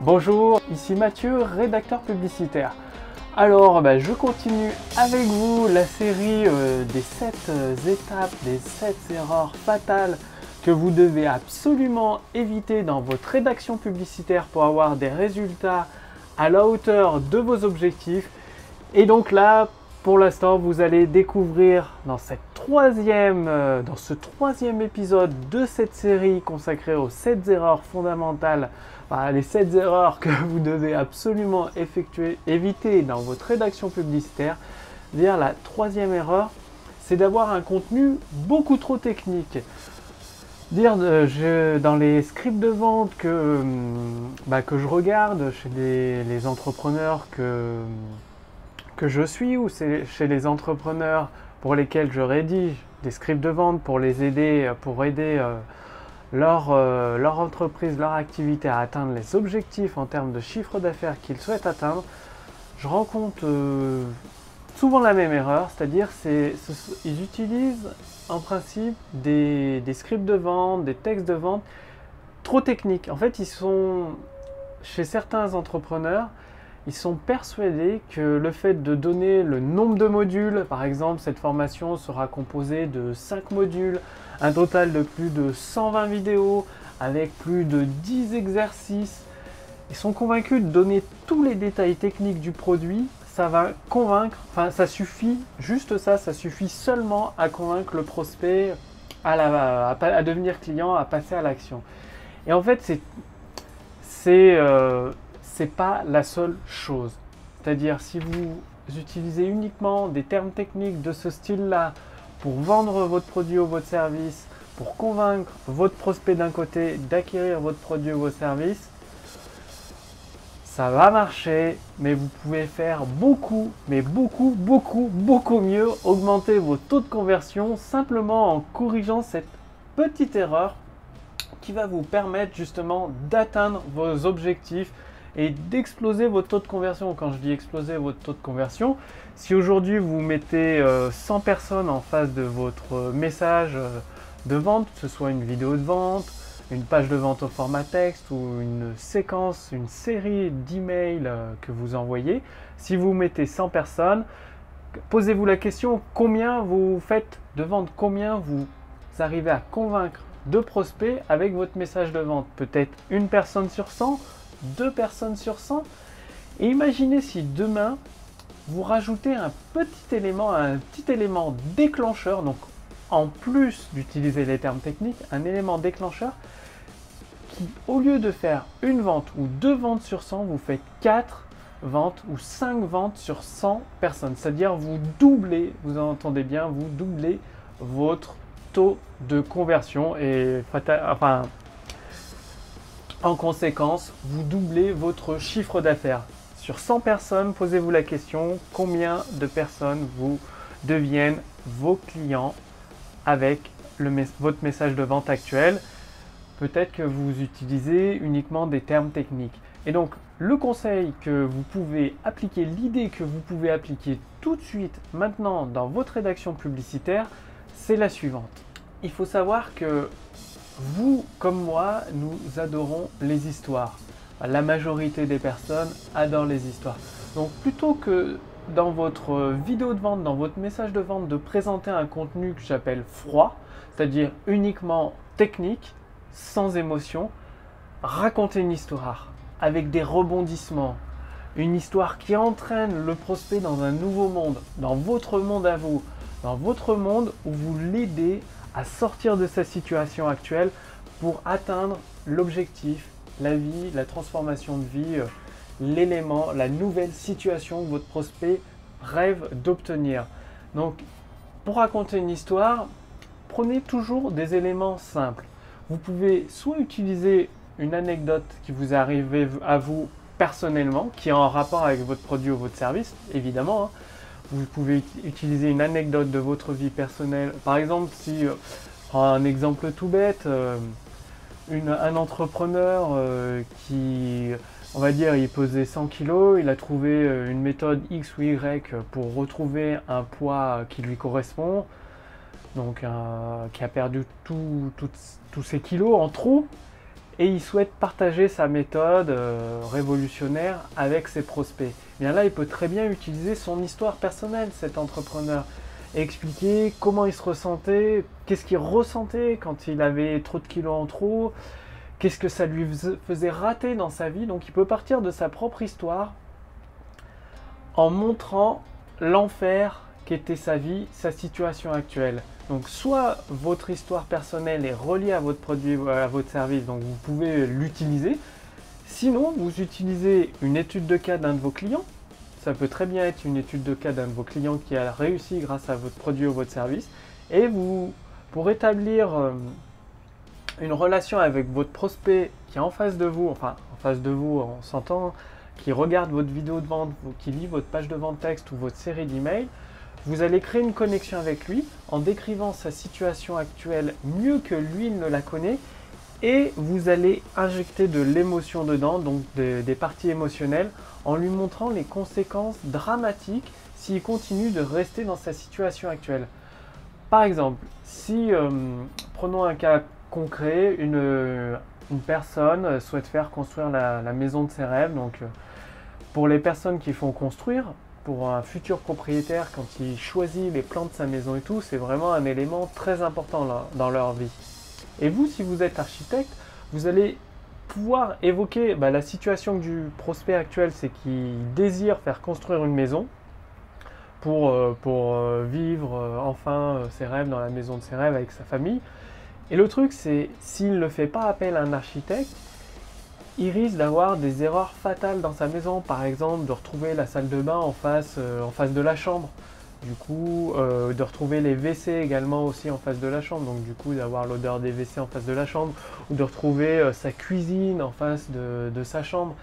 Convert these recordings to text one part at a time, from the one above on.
Bonjour, ici Mathieu, rédacteur publicitaire. Alors, je continue avec vous la série des 7 étapes, des 7 erreurs fatales que vous devez absolument éviter dans votre rédaction publicitaire pour avoir des résultats à la hauteur de vos objectifs. Et donc là, pour l'instant, vous allez découvrir dans ce troisième épisode de cette série consacrée aux 7 erreurs fondamentales, les 7 erreurs que vous devez absolument éviter dans votre rédaction publicitaire. La troisième erreur, c'est d'avoir un contenu beaucoup trop technique. Dans les scripts de vente que je regarde chez les entrepreneurs que je suis, ou c'est chez les entrepreneurs pour lesquels je rédige des scripts de vente pour aider leur entreprise, leur activité à atteindre les objectifs en termes de chiffre d'affaires qu'ils souhaitent atteindre, je rencontre souvent la même erreur, c'est-à-dire ils utilisent en principe des scripts de vente, des textes de vente trop techniques. En fait, chez certains entrepreneurs, ils sont persuadés que le fait de donner le nombre de modules, par exemple, cette formation sera composée de 5 modules, un total de plus de 120 vidéos, avec plus de 10 exercices. Ils sont convaincus de donner tous les détails techniques du produit, ça va convaincre, ça suffit, juste ça suffit seulement à convaincre le prospect à devenir client, à passer à l'action. Et en fait, c'est pas la seule chose. C'est-à-dire, si vous utilisez uniquement des termes techniques de ce style-là pour vendre votre produit ou votre service, pour convaincre votre prospect d'un côté d'acquérir votre produit ou votre service, ça va marcher, mais vous pouvez faire beaucoup mieux, augmenter vos taux de conversion simplement en corrigeant cette petite erreur qui va vous permettre justement d'atteindre vos objectifs et d'exploser votre taux de conversion. Quand je dis exploser votre taux de conversion, si aujourd'hui vous mettez 100 personnes en face de votre message de vente, que ce soit une vidéo de vente, une page de vente au format texte ou une série d'emails que vous envoyez, si vous mettez 100 personnes, posez-vous la question combien vous faites de ventes, combien vous arrivez à convaincre de prospects avec votre message de vente. Peut-être une personne sur 100, 2 personnes sur 100. Et imaginez si demain, vous rajoutez un petit élément déclencheur, donc en plus d'utiliser les termes techniques, un élément déclencheur qui, au lieu de faire une vente ou 2 ventes sur 100, vous faites 4 ventes ou 5 ventes sur 100 personnes. C'est-à-dire vous doublez, vous entendez bien, vous doublez votre taux de conversion et en conséquence, vous doublez votre chiffre d'affaires. Sur 100 personnes, posez-vous la question, combien de personnes vous deviennent vos clients avec votre message de vente actuel? Peut-être que vous utilisez uniquement des termes techniques. Et donc, le conseil que vous pouvez appliquer, l'idée que vous pouvez appliquer tout de suite, maintenant, dans votre rédaction publicitaire, c'est la suivante. Il faut savoir que vous, comme moi, nous adorons les histoires. La majorité des personnes adorent les histoires. Donc, plutôt que dans votre vidéo de vente, dans votre message de vente, de présenter un contenu que j'appelle froid, c'est-à-dire uniquement technique, sans émotion, racontez une histoire avec des rebondissements, une histoire qui entraîne le prospect dans un nouveau monde, dans votre monde à vous, dans votre monde où vous l'aidez à sortir de sa situation actuelle pour atteindre l'objectif, la vie, la transformation de vie, l'élément, la nouvelle situation que votre prospect rêve d'obtenir. Donc, pour raconter une histoire, prenez toujours des éléments simples. Vous pouvez soit utiliser une anecdote qui vous est arrivée à vous personnellement, qui est en rapport avec votre produit ou votre service, évidemment. Vous pouvez utiliser une anecdote de votre vie personnelle. Par exemple, si, prends un exemple tout bête, un entrepreneur qui, on va dire, il pesait 100 kg, il a trouvé une méthode X ou Y pour retrouver un poids qui lui correspond, donc qui a perdu tous ses kilos en trop. et il souhaite partager sa méthode révolutionnaire avec ses prospects. Bien là, il peut très bien utiliser son histoire personnelle, cet entrepreneur, et expliquer comment il se ressentait, qu'est-ce qu'il ressentait quand il avait trop de kilos en trop, qu'est-ce que ça lui faisait rater dans sa vie. Donc il peut partir de sa propre histoire en montrant l'enfer qu'était sa vie, sa situation actuelle. Donc soit votre histoire personnelle est reliée à votre produit, à votre service, donc vous pouvez l'utiliser. Sinon, vous utilisez une étude de cas d'un de vos clients. Ça peut très bien être une étude de cas d'un de vos clients qui a réussi grâce à votre produit ou votre service. Et vous, pour établir une relation avec votre prospect qui est en face de vous, enfin en face de vous, on s'entend, qui regarde votre vidéo de vente, qui lit votre page de vente texte ou votre série d'emails, vous allez créer une connexion avec lui en décrivant sa situation actuelle mieux que lui ne la connaît, et vous allez injecter de l'émotion dedans, donc des parties émotionnelles, en lui montrant les conséquences dramatiques s'il continue de rester dans sa situation actuelle. Par exemple, si, prenons un cas concret, une personne souhaite faire construire la maison de ses rêves. Donc, pour les personnes qui font construire, pour un futur propriétaire, quand il choisit les plans de sa maison et tout, c'est vraiment un élément très important dans leur vie. Et vous, si vous êtes architecte, vous allez pouvoir évoquer la situation du prospect actuel, c'est qu'il désire faire construire une maison pour vivre enfin ses rêves dans la maison de ses rêves avec sa famille. Et le truc, c'est s'il ne fait pas appel à un architecte, il risque d'avoir des erreurs fatales dans sa maison. Par exemple, de retrouver la salle de bain en face de la chambre. Du coup, de retrouver les WC également aussi en face de la chambre. Donc du coup, d'avoir l'odeur des WC en face de la chambre. Ou de retrouver sa cuisine en face de sa chambre.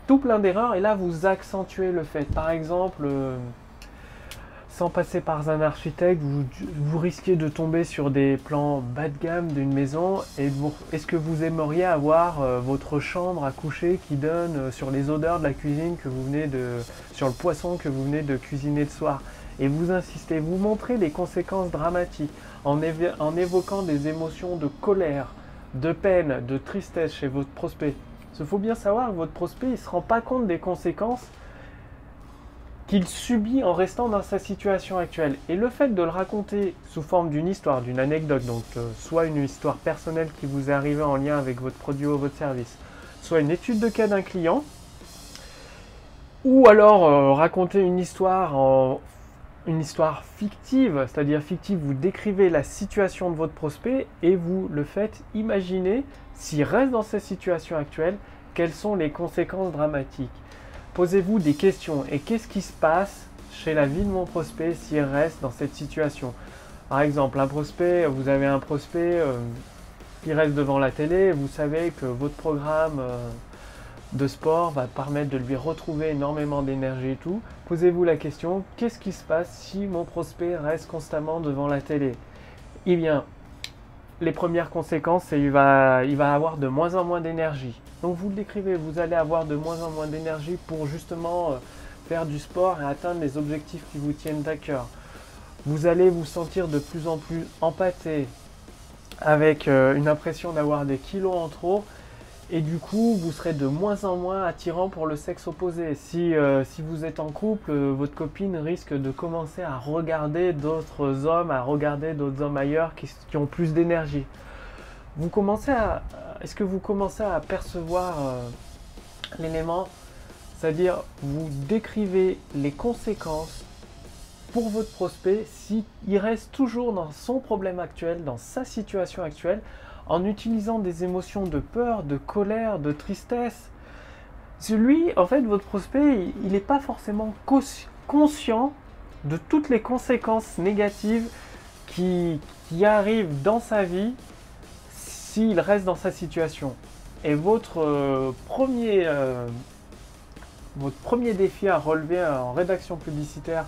Tout plein d'erreurs. Et là, vous accentuez le fait. Par exemple, sans passer par un architecte, vous risquez de tomber sur des plans bas de gamme d'une maison. Et est-ce que vous aimeriez avoir votre chambre à coucher qui donne sur les odeurs de la cuisine que vous venez sur le poisson que vous venez de cuisiner le soir? Et vous insistez, vous montrez les conséquences dramatiques en évoquant des émotions de colère, de peine, de tristesse chez votre prospect. Il faut bien savoir que votre prospect ne se rend pas compte des conséquences qu'il subit en restant dans sa situation actuelle. Et le fait de le raconter sous forme d'une histoire, d'une anecdote, donc soit une histoire personnelle qui vous est arrivée en lien avec votre produit ou votre service, soit une étude de cas d'un client, ou alors raconter une histoire fictive, c'est-à-dire fictive, vous décrivez la situation de votre prospect et vous le faites imaginer, s'il reste dans sa situation actuelle, quelles sont les conséquences dramatiques. Posez-vous des questions. Et qu'est-ce qui se passe chez la vie de mon prospect s'il reste dans cette situation? Par exemple, vous avez un prospect qui reste devant la télé, vous savez que votre programme de sport va permettre de lui retrouver énormément d'énergie et tout. Posez-vous la question, qu'est-ce qui se passe si mon prospect reste constamment devant la télé? Eh bien, les premières conséquences, c'est qu'il va avoir de moins en moins d'énergie. Donc vous le décrivez, vous allez avoir de moins en moins d'énergie pour justement faire du sport et atteindre les objectifs qui vous tiennent à cœur. Vous allez vous sentir de plus en plus empâté, avec une impression d'avoir des kilos en trop, et du coup vous serez de moins en moins attirant pour le sexe opposé. Si vous êtes en couple, votre copine risque de commencer à regarder d'autres hommes ailleurs qui ont plus d'énergie. Est-ce que vous commencez à percevoir l'élément? C'est-à-dire, vous décrivez les conséquences pour votre prospect s'il reste toujours dans son problème actuel, dans sa situation actuelle, en utilisant des émotions de peur, de colère, de tristesse. En fait, votre prospect, il n'est pas forcément conscient de toutes les conséquences négatives qui arrivent dans sa vie s'il reste dans sa situation. Et votre premier défi à relever en rédaction publicitaire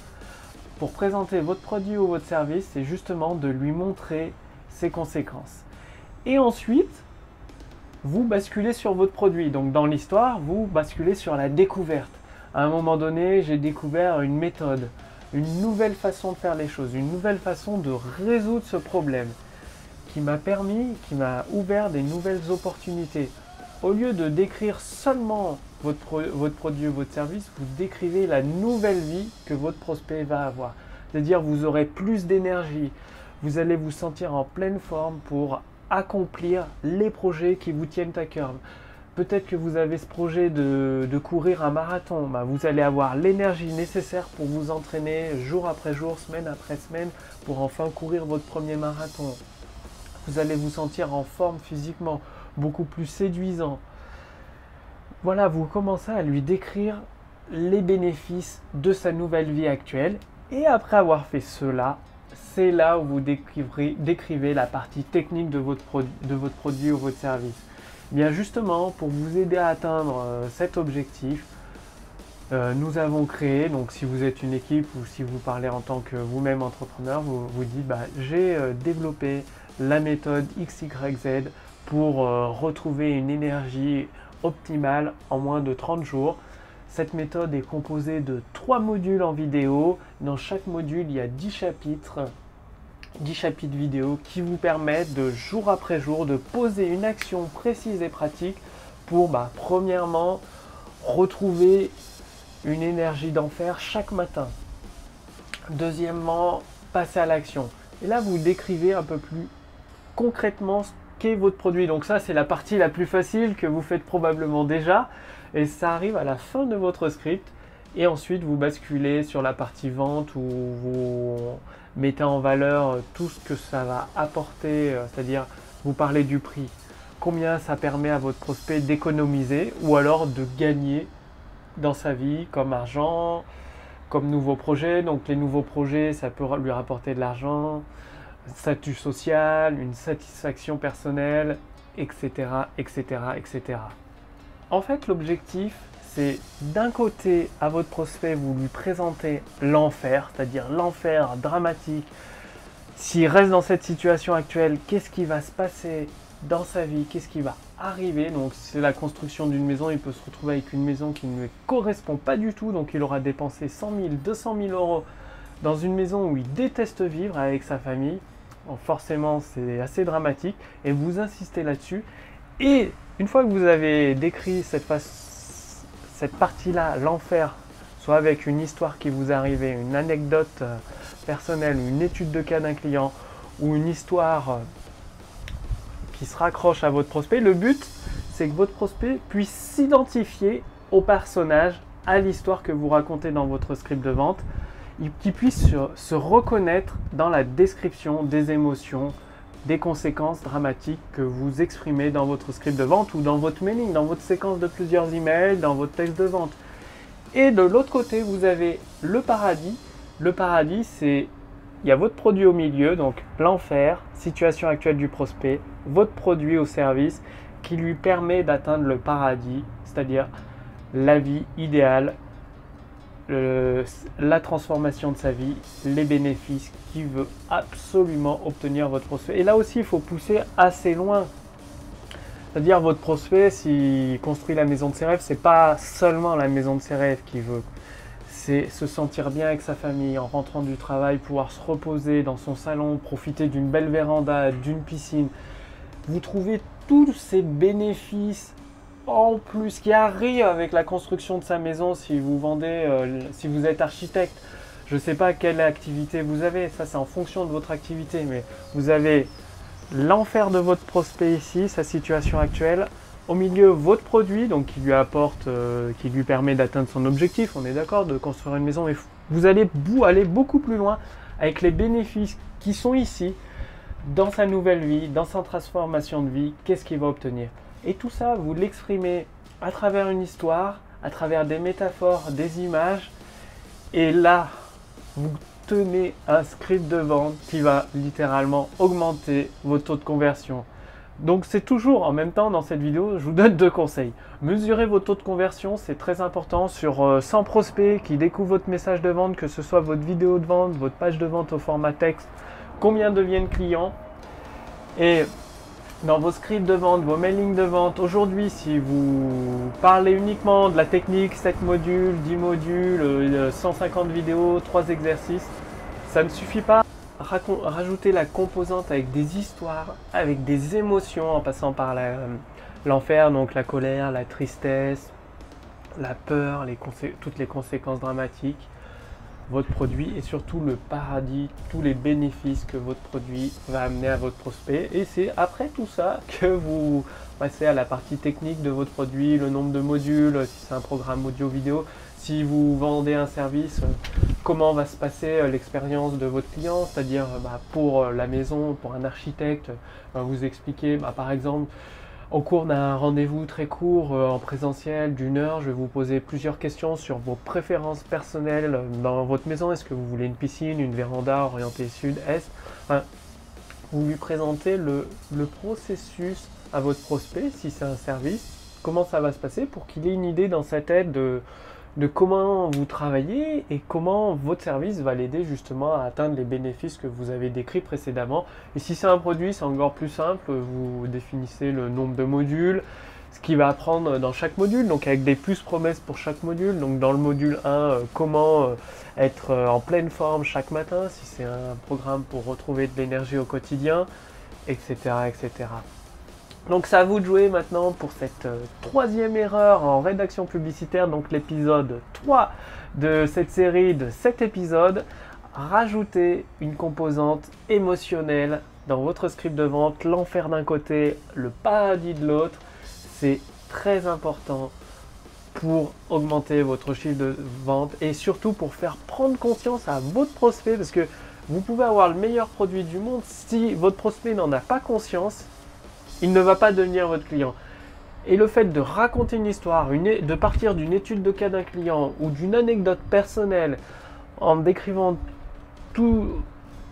pour présenter votre produit ou votre service, c'est justement de lui montrer ses conséquences. Et ensuite, vous basculez sur votre produit. Donc dans l'histoire, vous basculez sur la découverte. À un moment donné, j'ai découvert une méthode, une nouvelle façon de faire les choses, une nouvelle façon de résoudre ce problème qui m'a ouvert des nouvelles opportunités. Au lieu de décrire seulement votre produit ou votre service, vous décrivez la nouvelle vie que votre prospect va avoir. C'est-à-dire vous aurez plus d'énergie, vous allez vous sentir en pleine forme pour accomplir les projets qui vous tiennent à cœur. Peut-être que vous avez ce projet de courir un marathon. Vous allez avoir l'énergie nécessaire pour vous entraîner jour après jour, semaine après semaine, pour enfin courir votre premier marathon. Vous allez vous sentir en forme physiquement, beaucoup plus séduisant. Voilà, vous commencez à lui décrire les bénéfices de sa nouvelle vie actuelle. Et après avoir fait cela, c'est là où vous décrivez la partie technique de votre produit ou votre service. Bien justement, pour vous aider à atteindre cet objectif, nous avons créé, donc si vous êtes une équipe ou si vous parlez en tant que vous-même entrepreneur, vous dites j'ai développé la méthode XYZ pour retrouver une énergie optimale en moins de 30 jours. Cette méthode est composée de 3 modules en vidéo. Dans chaque module, il y a 10 chapitres vidéo qui vous permettent de jour après jour de poser une action précise et pratique pour premièrement retrouver une énergie d'enfer chaque matin. Deuxièmement, passer à l'action. Et là, vous décrivez un peu plus concrètement ce qu'est votre produit. Donc ça, c'est la partie la plus facile que vous faites probablement déjà. Et ça arrive à la fin de votre script. Et ensuite, vous basculez sur la partie vente où vous mettez en valeur tout ce que ça va apporter. C'est-à-dire, vous parlez du prix. Combien ça permet à votre prospect d'économiser ou alors de gagner dans sa vie comme argent, comme nouveaux projets. Donc les nouveaux projets, ça peut lui rapporter de l'argent, statut social, une satisfaction personnelle, etc., etc., etc. En fait, l'objectif, c'est d'un côté, à votre prospect, vous lui présentez l'enfer, c'est-à-dire l'enfer dramatique. S'il reste dans cette situation actuelle, qu'est-ce qui va se passer dans sa vie, qu'est-ce qui va arriver. Donc si c'est la construction d'une maison, il peut se retrouver avec une maison qui ne lui correspond pas du tout, donc il aura dépensé 100 000, 200 000 euros dans une maison où il déteste vivre avec sa famille. Donc forcément, c'est assez dramatique et vous insistez là-dessus. Et une fois que vous avez décrit cette partie-là, l'enfer, soit avec une histoire qui vous est arrivée, une anecdote personnelle, une étude de cas d'un client ou une histoire qui se raccroche à votre prospect, le but, c'est que votre prospect puisse s'identifier au personnage, à l'histoire que vous racontez dans votre script de vente, qu'il puisse se reconnaître dans la description des émotions, des conséquences dramatiques que vous exprimez dans votre script de vente ou dans votre mailing, dans votre séquence de plusieurs emails, dans votre texte de vente. Et de l'autre côté, vous avez le paradis. Le paradis, c'est, il y a votre produit au milieu, donc l'enfer, situation actuelle du prospect, votre produit au service qui lui permet d'atteindre le paradis, c'est-à-dire la vie idéale, la transformation de sa vie, les bénéfices qu'il veut absolument obtenir votre prospect. Et là aussi, il faut pousser assez loin. C'est-à-dire votre prospect, s'il construit la maison de ses rêves, c'est pas seulement la maison de ses rêves qu'il veut. C'est se sentir bien avec sa famille, en rentrant du travail, pouvoir se reposer dans son salon, profiter d'une belle véranda, d'une piscine. Vous trouvez tous ces bénéfices en plus qui arrivent avec la construction de sa maison si vous vendez, si vous êtes architecte. Je ne sais pas quelle activité vous avez, ça c'est en fonction de votre activité, mais vous avez l'enfer de votre prospect ici, sa situation actuelle. Au milieu, votre produit, donc qui lui apporte, qui lui permet d'atteindre son objectif, on est d'accord, de construire une maison, mais vous allez aller beaucoup plus loin avec les bénéfices qui sont ici, dans sa nouvelle vie, dans sa transformation de vie, qu'est-ce qu'il va obtenir. Et tout ça, vous l'exprimez à travers une histoire, à travers des métaphores, des images, et là, vous tenez un script de vente qui va littéralement augmenter vos taux de conversion. Donc c'est toujours, en même temps, dans cette vidéo, je vous donne 2 conseils. Mesurez vos taux de conversion, c'est très important. Sur 100 prospects qui découvrent votre message de vente, que ce soit votre vidéo de vente, votre page de vente au format texte, combien deviennent clients. Et dans vos scripts de vente, vos mailings de vente, aujourd'hui, si vous parlez uniquement de la technique, 7 modules, 10 modules, 150 vidéos, 3 exercices, ça ne suffit pas. rajouter la composante avec des histoires, avec des émotions en passant par l'enfer, donc la colère, la tristesse, la peur, toutes les conséquences dramatiques, votre produit et surtout le paradis, tous les bénéfices que votre produit va amener à votre prospect. Et c'est après tout ça que vous passez à la partie technique de votre produit, le nombre de modules, si c'est un programme audio-vidéo, si vous vendez un service, comment va se passer l'expérience de votre client, c'est-à-dire pour la maison, pour un architecte, vous expliquer par exemple au cours d'un rendez-vous très court en présentiel d'une heure, je vais vous poser plusieurs questions sur vos préférences personnelles dans votre maison. Est-ce que vous voulez une piscine, une véranda orientée sud-est? Vous lui présentez le processus à votre prospect, si c'est un service, comment ça va se passer pour qu'il ait une idée dans sa tête de comment vous travaillez et comment votre service va l'aider justement à atteindre les bénéfices que vous avez décrits précédemment. Et si c'est un produit, c'est encore plus simple, vous définissez le nombre de modules, ce qu'il va apprendre dans chaque module, donc avec des plus promesses pour chaque module. Donc dans le module 1, comment être en pleine forme chaque matin, si c'est un programme pour retrouver de l'énergie au quotidien, etc., etc. Donc c'est à vous de jouer maintenant pour cette troisième erreur en rédaction publicitaire, donc l'épisode 3 de cette série de 7 épisodes. Rajoutez une composante émotionnelle dans votre script de vente, l'enfer d'un côté, le paradis de l'autre. C'est très important pour augmenter votre chiffre de vente et surtout pour faire prendre conscience à votre prospect, parce que vous pouvez avoir le meilleur produit du monde, si votre prospect n'en a pas conscience, il ne va pas devenir votre client. Et le fait de raconter une histoire, de partir d'une étude de cas d'un client ou d'une anecdote personnelle en décrivant tout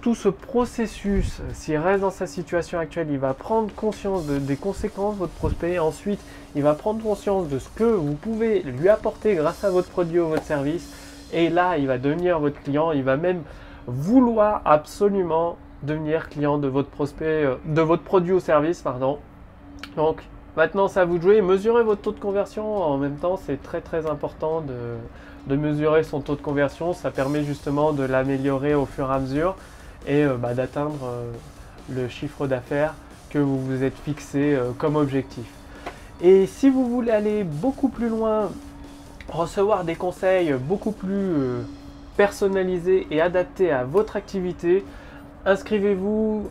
ce processus, s'il reste dans sa situation actuelle, il va prendre conscience des conséquences de votre prospect. Ensuite, il va prendre conscience de ce que vous pouvez lui apporter grâce à votre produit ou votre service. Et là, il va devenir votre client. Il va même vouloir absolument devenir client de votre prospect, de votre produit ou service, pardon. Donc maintenant c'est à vous de jouer, mesurez votre taux de conversion. En même temps, c'est très très important de mesurer son taux de conversion. Ça permet justement de l'améliorer au fur et à mesure et d'atteindre le chiffre d'affaires que vous vous êtes fixé comme objectif. Et si vous voulez aller beaucoup plus loin, recevoir des conseils beaucoup plus personnalisés et adaptés à votre activité, inscrivez-vous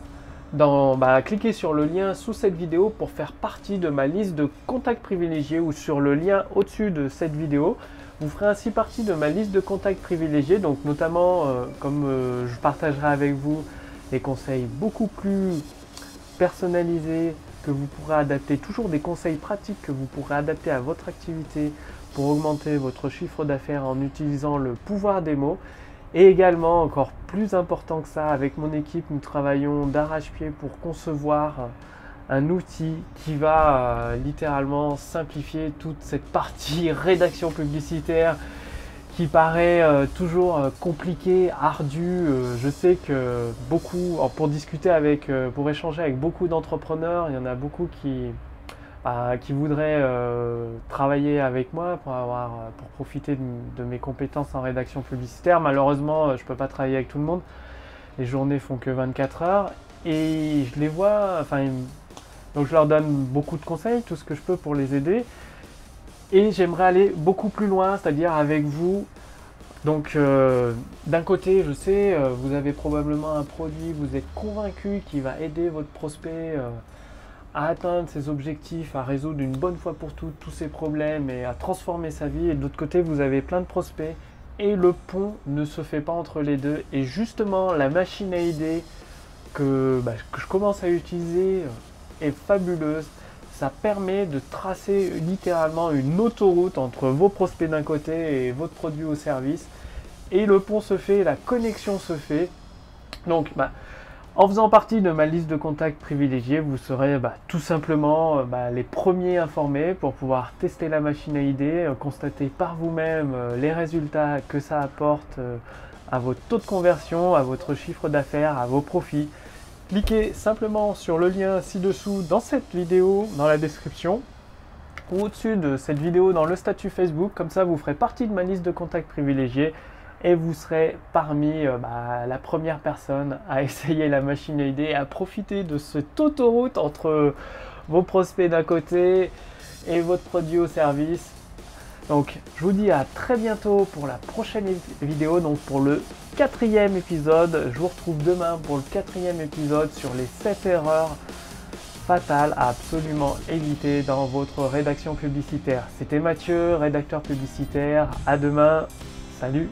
cliquez sur le lien sous cette vidéo pour faire partie de ma liste de contacts privilégiés ou sur le lien au-dessus de cette vidéo. Vous ferez ainsi partie de ma liste de contacts privilégiés, donc notamment comme je partagerai avec vous des conseils beaucoup plus personnalisés que vous pourrez adapter, toujours des conseils pratiques que vous pourrez adapter à votre activité pour augmenter votre chiffre d'affaires en utilisant le pouvoir des mots. Et également, encore plus important que ça, avec mon équipe, nous travaillons d'arrache-pied pour concevoir un outil qui va littéralement simplifier toute cette partie rédaction publicitaire qui paraît toujours compliquée, ardue. Je sais que pour discuter pour échanger avec beaucoup d'entrepreneurs, il y en a beaucoup qui voudraient travailler avec moi pour profiter de mes compétences en rédaction publicitaire. Malheureusement, je ne peux pas travailler avec tout le monde. Les journées font que 24 heures et je les vois, donc je leur donne beaucoup de conseils, tout ce que je peux pour les aider. Et j'aimerais aller beaucoup plus loin, c'est-à-dire avec vous. Donc d'un côté, je sais, vous avez probablement un produit, vous êtes convaincu qu'il va aider votre prospect à atteindre ses objectifs, à résoudre une bonne fois pour toutes tous ses problèmes et à transformer sa vie. Et de l'autre côté, vous avez plein de prospects et le pont ne se fait pas entre les deux. Et justement, la machine à idées que je commence à utiliser est fabuleuse. Ça permet de tracer littéralement une autoroute entre vos prospects d'un côté et votre produit ou service. Et le pont se fait, la connexion se fait. Donc, en faisant partie de ma liste de contacts privilégiés, vous serez tout simplement les premiers informés pour pouvoir tester la machine à idées, constater par vous-même les résultats que ça apporte à votre taux de conversion, à votre chiffre d'affaires, à vos profits. Cliquez simplement sur le lien ci-dessous dans cette vidéo, dans la description, ou au-dessus de cette vidéo dans le statut Facebook. Comme ça, vous ferez partie de ma liste de contacts privilégiés. et vous serez parmi la première personne à essayer la machine à idées et à profiter de cette autoroute entre vos prospects d'un côté et votre produit ou service. Donc je vous dis à très bientôt pour la prochaine vidéo, donc pour le 4e épisode. Je vous retrouve demain pour le 4e épisode sur les 7 erreurs fatales à absolument éviter dans votre rédaction publicitaire. C'était Mathieu, rédacteur publicitaire. À demain. Salut.